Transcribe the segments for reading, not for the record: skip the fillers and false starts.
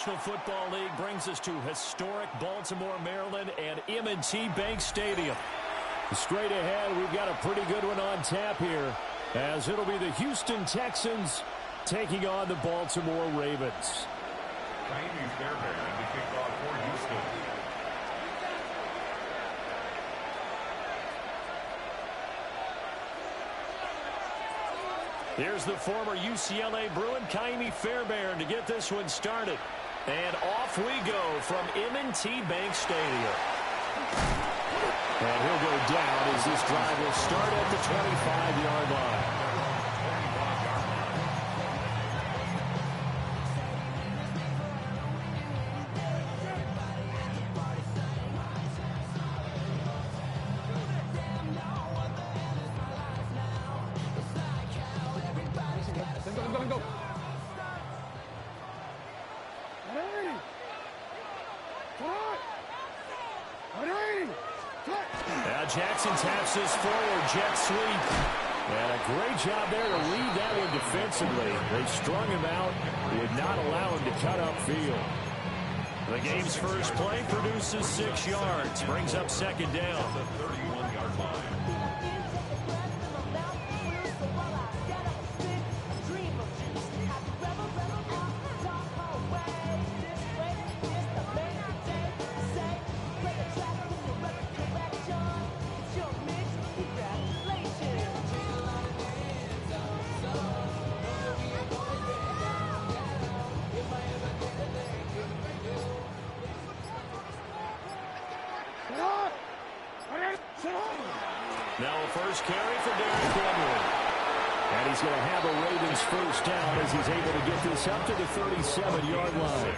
National Football League brings us to historic Baltimore, Maryland, and M&T Bank Stadium. Straight ahead, we've got a pretty good one on tap here, as it'll be the Houston Texans taking on the Baltimore Ravens. Here's the former UCLA Bruin, Kaimi Fairbairn, to get this one started. And off we go from M&T Bank Stadium. And he'll go down as this drive will start at the 25-yard line. Jackson taps this forward, jet sweep. And a great job there to read that one defensively. They strung him out, would not allow him to cut upfield. The game's first play produces 6 yards, brings up second down. The 31-yard line. Now a first carry for Derrick Henry. And he's going to have a Ravens first down as he's able to get this up to the 37-yard line.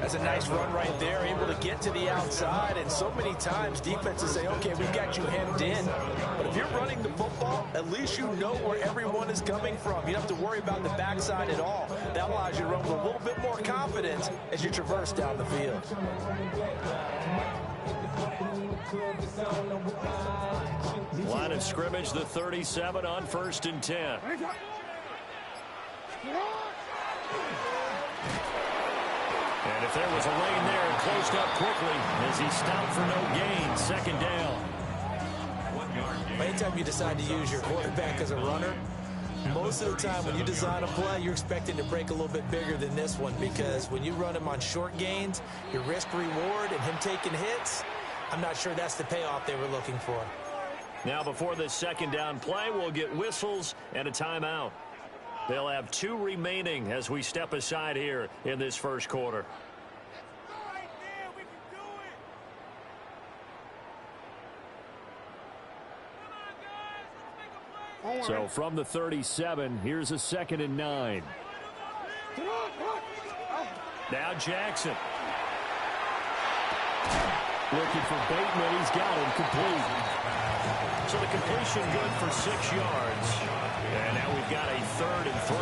That's a nice run right there, able to get to the outside. And so many times defenses say, okay, we've got you hemmed in. But if you're running the football, at least you know where everyone is coming from. You don't have to worry about the backside at all. That allows you to run with a little bit more confidence as you traverse down the field. Line of scrimmage, the 37 on 1st and 10. And if there was a lane there, it closed up quickly as he stopped for no gain. Second down. Anytime you decide to use your quarterback as a runner, most of the time when you design a play, you're expecting to break a little bit bigger than this one, because when you run him on short gains, your risk reward and him taking hits, I'm not sure that's the payoff they were looking for. Now before this second down play, we'll get whistles and a timeout. They'll have 2 remaining as we step aside here in this first quarter. So from the 37, here's a 2nd and 9. Now Jackson. Looking for Bateman. He's got him complete. So the completion good for 6 yards. And now we've got a 3rd and 3.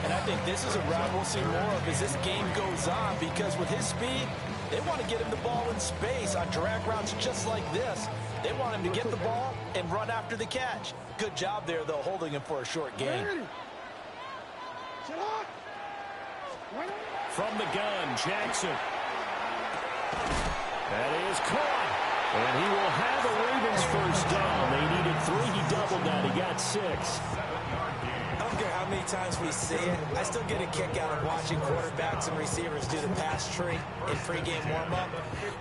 And I think this is a route we'll see more of as this game goes on, because with his speed, they want to get him the ball in space on drag routes just like this. They want him to get the ball and run after the catch. Good job there, though, holding him for a short gain. From the gun, Jackson. That is caught. And he will have a Ravens first down. They needed 3. He doubled that. He got 6. I don't care how many times we see it. I still get a kick out of watching quarterbacks and receivers do the pass tree in pregame warm-up.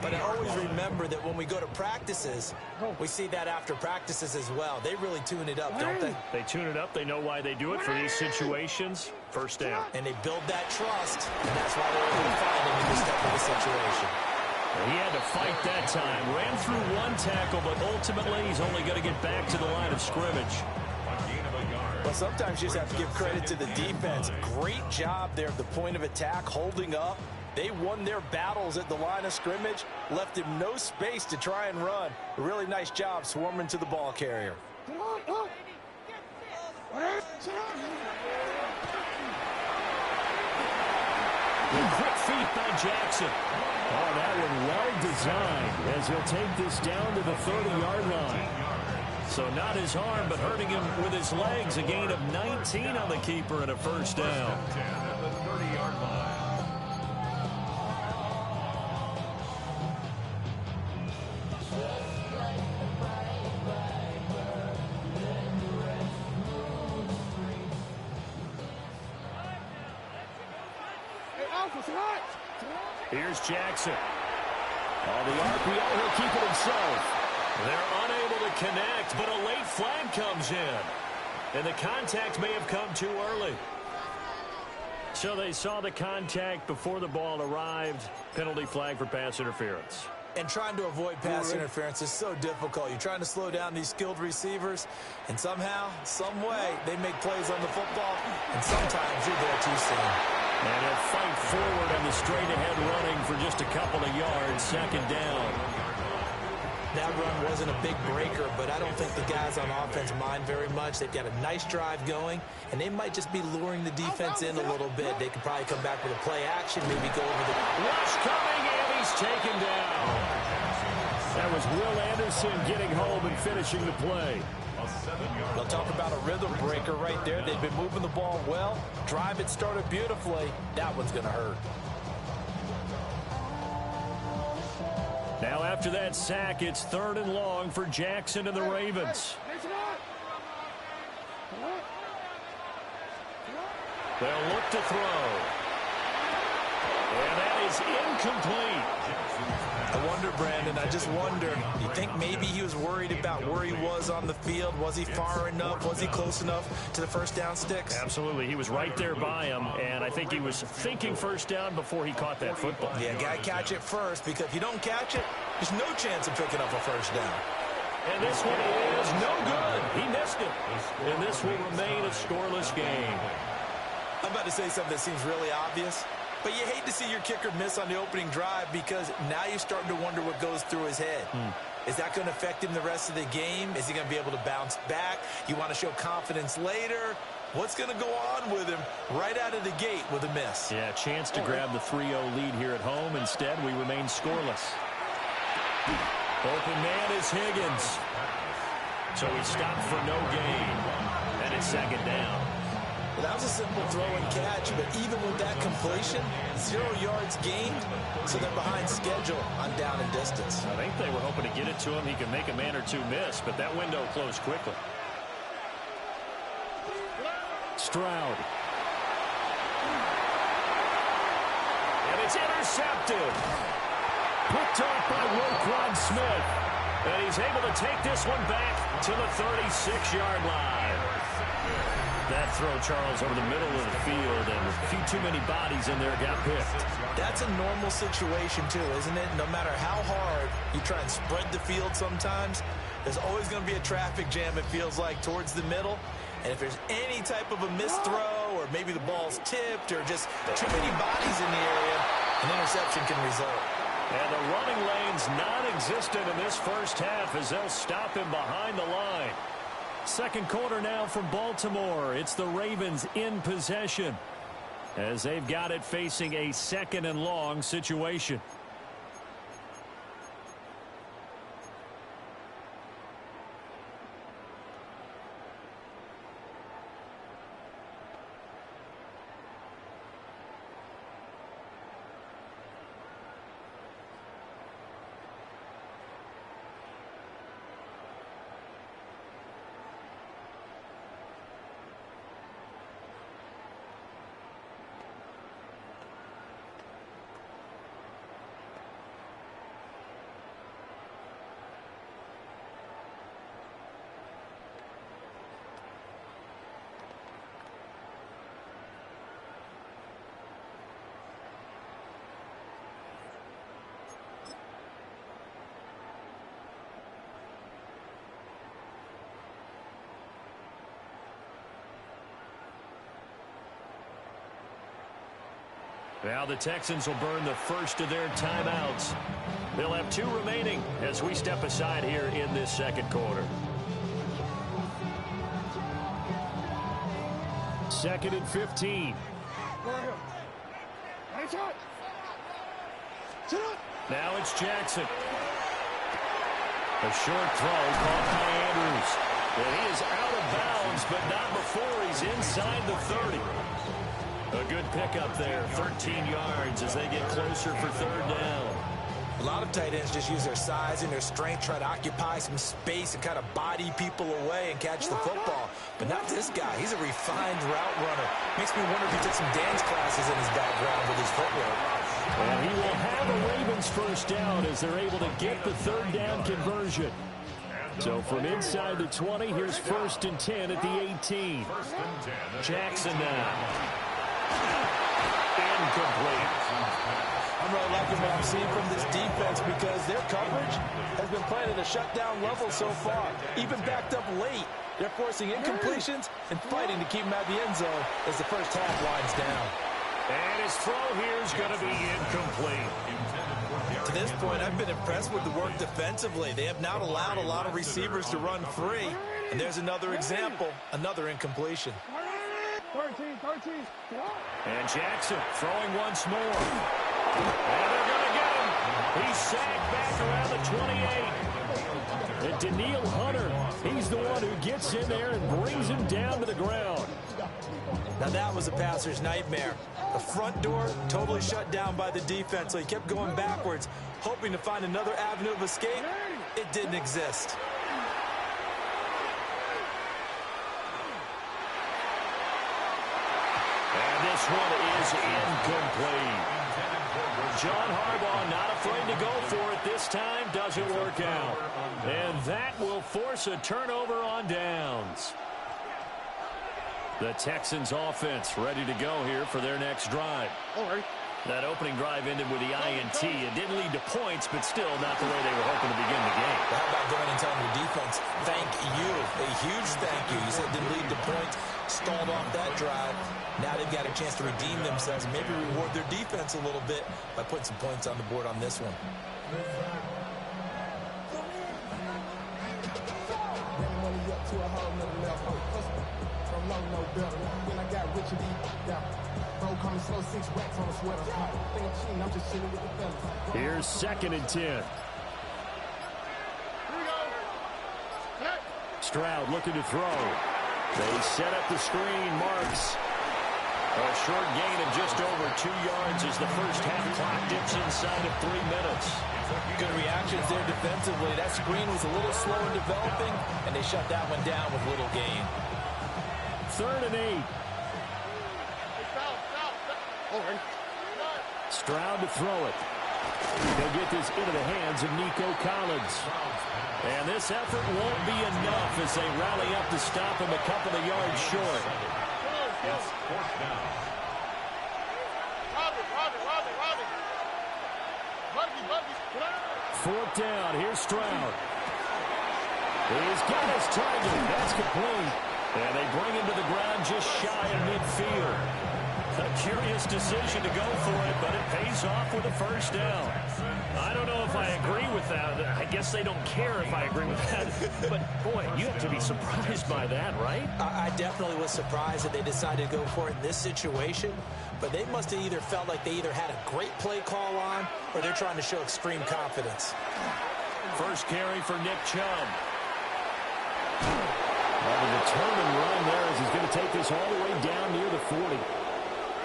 But I always remember that when we go to practices, we see that after practices as well. They really tune it up, don't they? They tune it up. They know why they do it for these situations. First down. And they build that trust, and that's why they're able to find him in this type of a situation. He had to fight that time. Ran through 1 tackle, but ultimately he's only going to get back to the line of scrimmage. Well, sometimes you just have to give credit to the defense. Great job there at the point of attack, holding up. They won their battles at the line of scrimmage, left him no space to try and run. A really nice job swarming to the ball carrier. Quick feet by Jackson. Oh, that one well designed as he'll take this down to the 30-yard line. So not his arm, but hurting him with his legs. A gain of 19 on the keeper and a first down. Here's Jackson. On the RPO, he'll keep it himself. They're unable to connect, but a late flag comes in. And the contact may have come too early. So they saw the contact before the ball arrived. Penalty flag for pass interference. And trying to avoid pass interference is so difficult. You're trying to slow down these skilled receivers, and somehow, some way, they make plays on the football, and sometimes you're there too soon. And he'll fight forward on the straight-ahead running for just a couple of yards, second down. That run wasn't a big breaker, but I don't think the guys on offense mind very much. They've got a nice drive going, and they might just be luring the defense in a little bit. They could probably come back with a play action, maybe go over the... Rush coming, and he's taken down. That was Will Anderson getting home and finishing the play. They'll talk about a rhythm breaker right there. They've been moving the ball well. Drive it started beautifully. That one's going to hurt. Now after that sack, it's 3rd and long for Jackson and the Ravens. They'll look to throw. And that is incomplete. I wonder, Brandon, I just wonder, you think maybe he was worried about where he was on the field? Was he far enough? Was he close enough to the first down sticks? Absolutely. He was right there by him, and I think he was thinking first down before he caught that football. Yeah, got to catch it first, because if you don't catch it, there's no chance of picking up a first down. And this one is no good. He missed it. And this will remain a scoreless game. I'm about to say something that seems really obvious, but you hate to see your kicker miss on the opening drive because now you're starting to wonder what goes through his head. Is that going to affect him the rest of the game? Is he going to be able to bounce back? You want to show confidence later? What's going to go on with him right out of the gate with a miss? Yeah, chance to grab the 3-0 lead here at home. Instead, we remain scoreless. Open man is Higgins. So he stopped for no gain. And it's second down. Well, that was a simple throw and catch, but even with that completion, 0 yards gained, so they're behind schedule on down and distance. I think they were hoping to get it to him. He can make a man or two miss, but that window closed quickly. Stroud. And it's intercepted. Picked off by Roquan Smith. And he's able to take this one back to the 36-yard line. That throw, Charles, over the middle of the field, and a few too many bodies in there got picked. That's a normal situation, too, isn't it? No matter how hard you try and spread the field sometimes, there's always going to be a traffic jam, it feels like, towards the middle. And if there's any type of a missed throw, or maybe the ball's tipped, or just too many bodies in the area, an interception can result. And the running lane's non-existent in this first half as they'll stop him behind the line. Second quarter now from Baltimore. It's the Ravens in possession as they've got it facing a 2nd and long situation. Now the Texans will burn the first of their timeouts. They'll have 2 remaining as we step aside here in this second quarter. 2nd and 15. Now it's Jackson. A short throw caught by Andrews. And he is out of bounds, but not before he's inside the 30. A good pickup there, 13 yards as they get closer for 3rd down. A lot of tight ends just use their size and their strength, try to occupy some space and kind of body people away and catch the football. But not this guy. He's a refined route runner. Makes me wonder if he took some dance classes in his background with his footwork. And he will have a Ravens first down as they're able to get the third down conversion. So from inside the 20, here's 1st and 10 at the 18. Jackson now. Incomplete. I'm really liking what I'm seeing from this defense because their coverage has been playing at a shutdown level so far. Even backed up late, they're forcing incompletions and fighting to keep them out of the end zone as the first half winds down. And his throw here is going to be incomplete. To this point, I've been impressed with the work defensively. They have not allowed a lot of receivers to run free. And there's another example, another incompletion. 13. And Jackson throwing once more. And they're going to get him. He's sacked back around the 28. And Daniil Hunter, he's the one who gets in there and brings him down to the ground. Now that was a passer's nightmare. The front door totally shut down by the defense, so he kept going backwards, hoping to find another avenue of escape. It didn't exist. And this one is incomplete. John Harbaugh not afraid to go for it this time. Doesn't work out. And that will force a turnover on downs. The Texans offense ready to go here for their next drive. That opening drive ended with the INT. It didn't lead to points, but still not the way they were hoping to begin the game. How about going and telling your defense, thank you, a huge thank you. You said it didn't lead to points, stalled off that drive. Now they've got a chance to redeem themselves and maybe reward their defense a little bit by putting some points on the board on this one. Here's 2nd and 10. Stroud looking to throw. They set up the screen. Marks. A short gain of just over 2 yards as the first half clock dips inside of 3 minutes. Good reactions there defensively. That screen was a little slow in developing, and they shut that one down with little gain. 3rd and 8. Stroud to throw it. They'll get this into the hands of Nico Collins. And this effort won't be enough as they rally up to stop him a couple of yards short. Fourth down. Here's Stroud. He's got his target. That's complete. And they bring him to the ground just shy of midfield. A curious decision to go for it, but it pays off with a first down. I don't know if I agree with that. I guess they don't care if I agree with that. But, boy, you have to be surprised by that, right? I definitely was surprised that they decided to go for it in this situation. But they must have either felt like they either had a great play call on or they're trying to show extreme confidence. First carry for Nick Chubb. A determined run there as he's going to take this all the way down near the 40.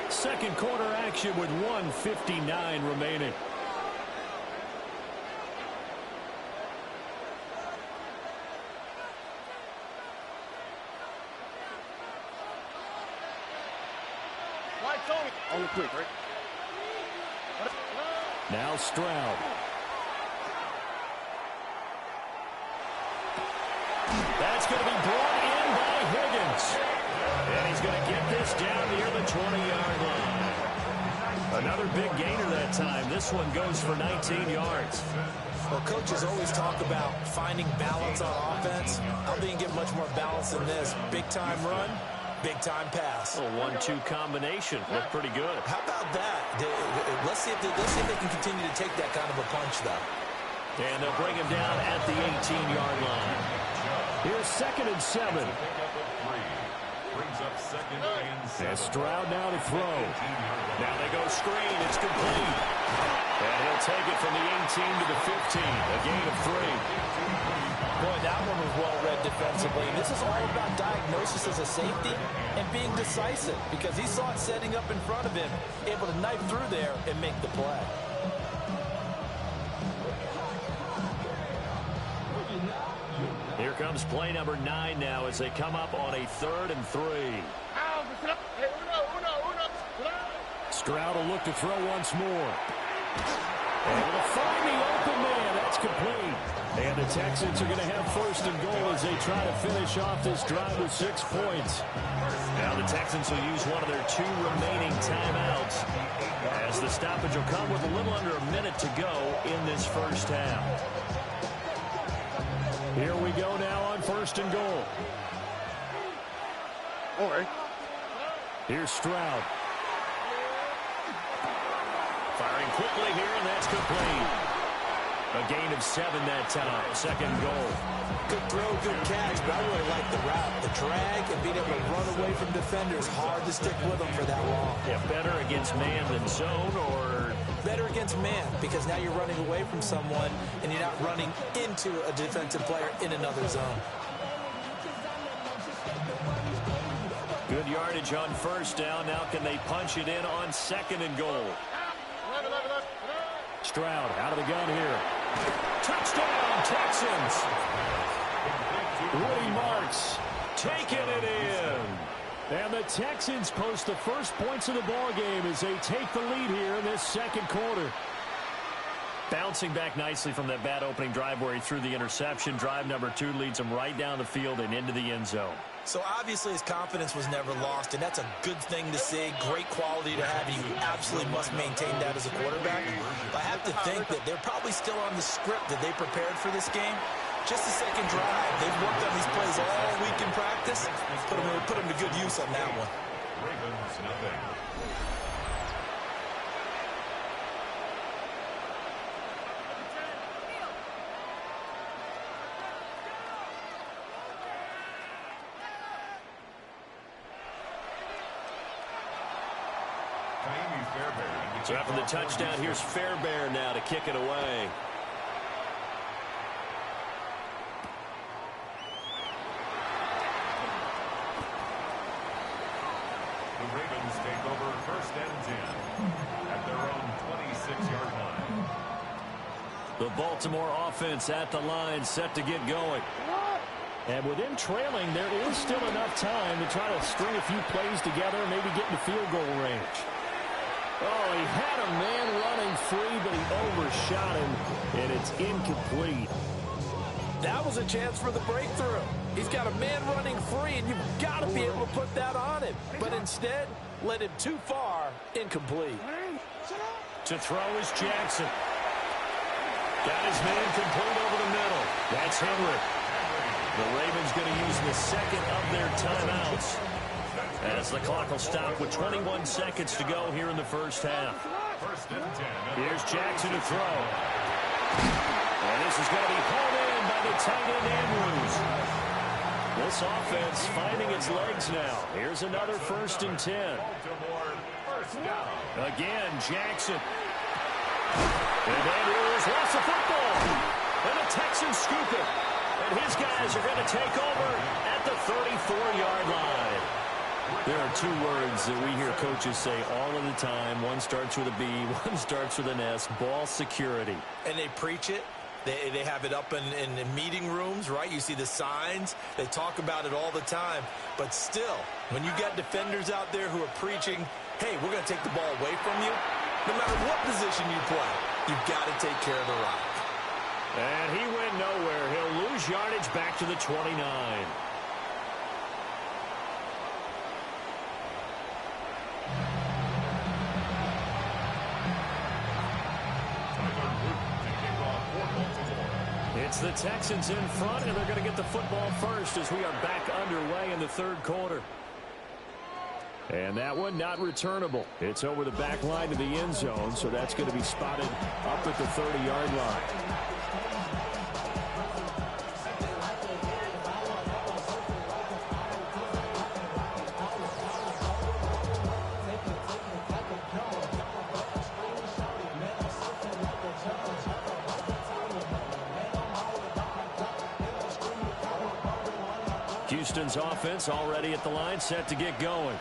Second quarter action with 1:59 remaining. Only quick, right? Now Stroud. That's going to be brought in by Higgins. And he's going to get this down near the 20-yard line. Another big gainer that time. This one goes for 19 yards. Well, coaches always talk about finding balance on offense. I don't think you can get much more balance than this. Big-time run, big-time pass. A 1-2 combination. Looked pretty good. How about that? Let's see if they can continue to take that kind of a punch, though. And they'll bring him down at the 18-yard line. Here's 2nd and 7. And Stroud now to throw. Now they go screen. It's complete. And he'll take it from the 18 to the 15. A gain of 3. Boy, that one was well read defensively. This is all about diagnosis as a safety and being decisive because he saw it setting up in front of him, able to knife through there and make the play. Here comes play number 9 now as they come up on a 3rd and 3. Stroud will look to throw once more. Able to find the open man. That's complete. And the Texans are going to have 1st and goal as they try to finish off this drive with 6 points. Now the Texans will use one of their 2 remaining timeouts as the stoppage will come with a little under a minute to go in this first half. Here we go now on 1st and goal. All right. Here's Stroud. Firing quickly here, and that's complete. A gain of 7 that time. 2nd goal. Good throw, good catch, but I really like the route. The drag and being able to run away from defenders. Hard to stick with them for that long. Yeah, better against man than zone, or better against man, because now you're running away from someone and you're not running into a defensive player in another zone. Good yardage on 1st down. Now can they punch it in on 2nd and goal? Stroud out of the gun here. Touchdown, Texans. Woody Marks taking it in. And the Texans post the first points of the ball game as they take the lead here in this 2nd quarter. Bouncing back nicely from that bad opening drive where he threw the interception. Drive number 2 leads him right down the field and into the end zone. So obviously his confidence was never lost, and that's a good thing to see. Great quality to have, and you absolutely must maintain that as a quarterback. I have to think that they're probably still on the script that they prepared for this game. Just the 2nd drive. They've worked on these plays all week in practice. Put them to good use on that one. Ravens, nothing. So after the touchdown, here's Fairbairn now to kick it away. The Ravens take over 1st and 10 at their own 26-yard line. The Baltimore offense at the line, set to get going. And with them trailing, there is still enough time to try to string a few plays together and maybe get in the field goal range. Oh, he had a man running free, but he overshot him, and it's incomplete. That was a chance for the breakthrough. He's got a man running free, and you've got to be able to put that on him. But instead, led him too far, incomplete. To throw is Jackson. Got his man complete over the middle. That's Henry. The Ravens going to use the 2nd of their timeouts as the clock will stop with 21 seconds to go here in the first half. 1st and 10. Here's Jackson to throw. And this is going to be pulled in by the tight end Andrews. This offense finding its legs now. Here's another 1st and 10. Baltimore, 1st down. Again, Jackson. And Andrews lost the football. And the Texans scoop it. And his guys are going to take over at the 34-yard line. There are 2 words that we hear coaches say all of the time. One starts with a B, one starts with an S, ball security. And they preach it. They have it up in meeting rooms, right? You see the signs. They talk about it all the time. But still, when you got defenders out there who are preaching, hey, we're going to take the ball away from you, no matter what position you play, you've got to take care of the rock. And he went nowhere. He'll lose yardage back to the 29. It's the Texans in front, and they're going to get the football first as we are back underway in the 3rd quarter. And that one not returnable. It's over the back line to the end zone, so that's going to be spotted up at the 30-yard line. Houston's offense already at the line, set to get going.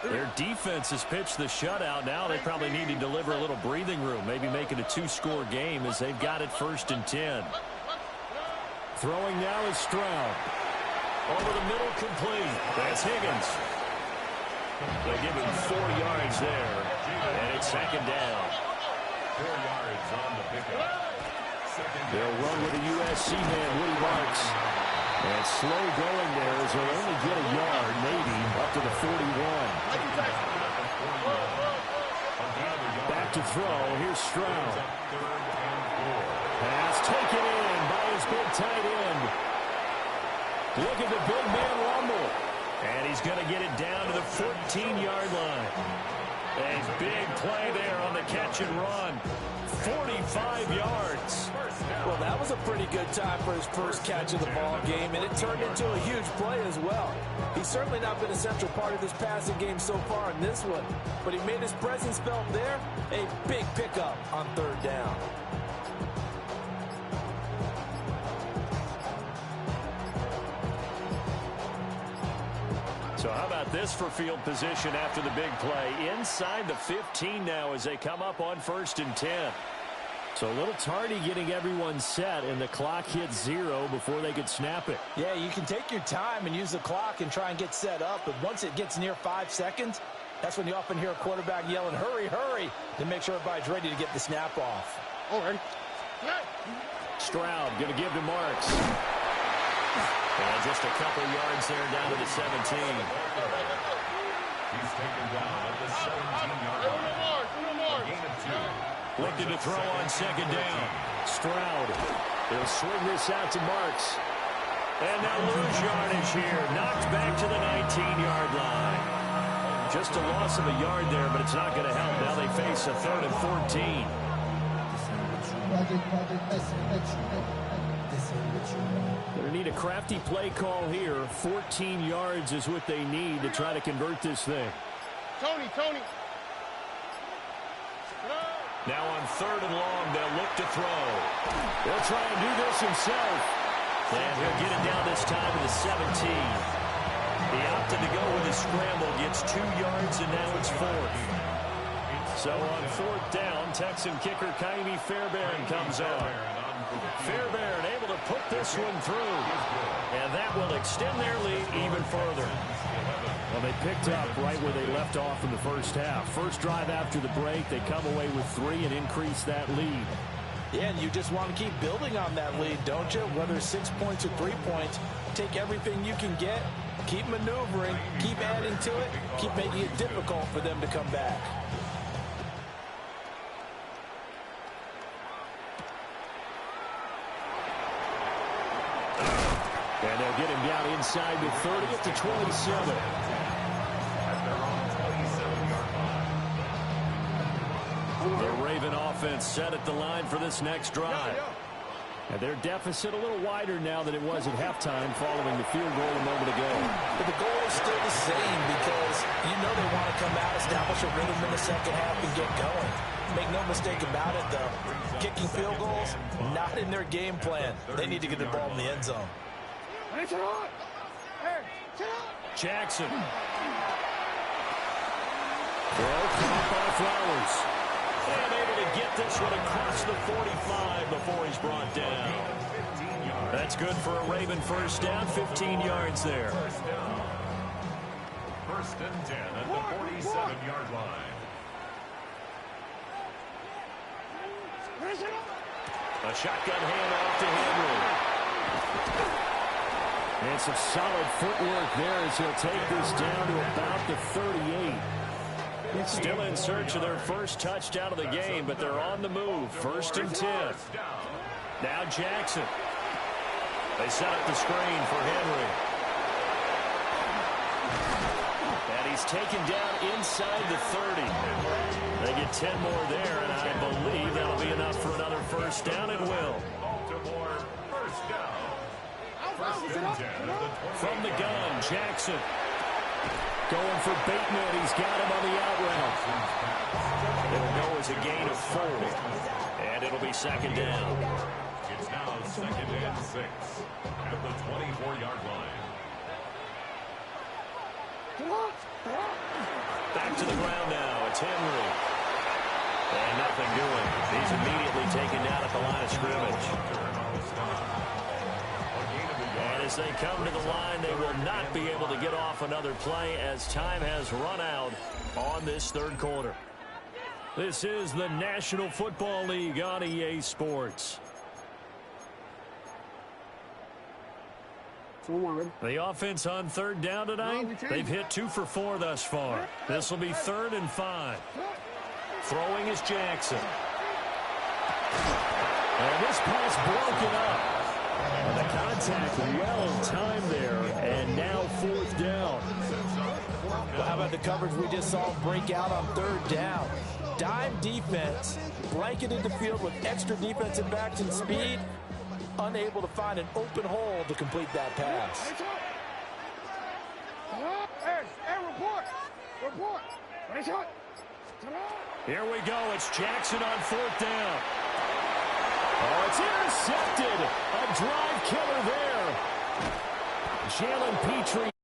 Their defense has pitched the shutout. Now they probably need to deliver a little breathing room, maybe make it a two-score game as they've got it 1st and 10. Throwing now is Stroud. Over the middle, complete. That's Higgins. They give him 4 yards there, and it's 2nd down. 4 yards on the pickup. They'll run with a USC man, Woody Marks. And slow going there as they'll only get a yard, maybe, up to the 41. Back to throw. Here's Stroud. Pass taken in by his big tight end. Look at the big man rumble. And he's going to get it down to the 14-yard line. A big play there on the catch and run. 45 yards. Well, that was a pretty good time for his first catch of the ball game, and it turned into a huge play as well. He's certainly not been a central part of this passing game so far in this one, but he made his presence felt there. A big pickup on 3rd down. So how about this for field position after the big play? Inside the 15 now as they come up on 1st and 10. So a little tardy getting everyone set, and the clock hits 0 before they could snap it. Yeah, you can take your time and use the clock and try and get set up, but once it gets near 5 seconds, that's when you often hear a quarterback yelling, hurry, hurry, to make sure everybody's ready to get the snap off. All right. Stroud going to give to Marks. And just a couple yards there down to the 17. He's taken down at the 17-yard line. Gain of 2. Looking to throw on 2nd down. Stroud. He'll swing this out to Marks. And now lose yardage here. Knocked back to the 19-yard line. Just a loss of a yard there, but it's not going to help. Now they face a 3rd and 14. They need a crafty play call here. 14 yards is what they need to try to convert this thing. Tony. Now on 3rd and long, they'll look to throw. He'll try and do this himself. And he'll get it down this time to the 17. He opted to go with his scramble, gets 2 yards, and now it's 4th. So on 4th down, Texan kicker Kaimi Fairbairn comes on. Fairbairn able to put this one through. And that will extend their lead even further. Well, they picked up right where they left off in the first half. First drive after the break, they come away with 3 and increase that lead. Yeah, and you just want to keep building on that lead, don't you? Whether it's 6 points or 3 points, take everything you can get, keep maneuvering, keep adding to it, keep making it difficult for them to come back. And they'll get him down inside the 30 at the 27. The Raven offense set at the line for this next drive. And their deficit a little wider now than it was at halftime following the field goal a moment ago. But the goal is still the same because you know they want to come out, establish a rhythm in the second half, and get going. Make no mistake about it, though. Kicking field goals, not in their game plan. They need to get the ball in the end zone. Jackson. Throw caught by Flowers. And able to get this one across the 45 before he's brought down. That's good for a Raven first down, 15 yards there. 1st and 10 at the 47-yard line. A shotgun handoff to Henry. And some solid footwork there as he'll take this down to about the 38. Still in search of their first touchdown of the game, but they're on the move. 1st and 10. Now Jackson. They set up the screen for Henry. And he's taken down inside the 30. They get 10 more there, and I believe that'll be enough for another first down, and will. Baltimore, first down. 1st and 10 at the 20. From the gun, Jackson. Going for Bateman. He's got him on the out route. It'll go as a gain of 4. And it'll be 2nd down. It's now 2nd and 6 at the 24-yard line. Back to the ground now. It's Henry. And nothing doing. He's immediately taken down at the line of scrimmage. And as they come to the line, they will not be able to get off another play as time has run out on this third quarter. This is the National Football League on EA Sports. The offense on third down tonight, they've hit 2 for 4 thus far. This will be 3rd and 5. Throwing is Jackson. And this pass broken up. And the contact well timed there, and now 4th down. Well, how about the coverage we just saw break out on 3rd down? Dime defense, blanketed the field with extra defensive backs and speed, unable to find an open hole to complete that pass. Here we go. It's Jackson on 4th down. Oh, it's intercepted. A drive killer there. Jalen Petrie.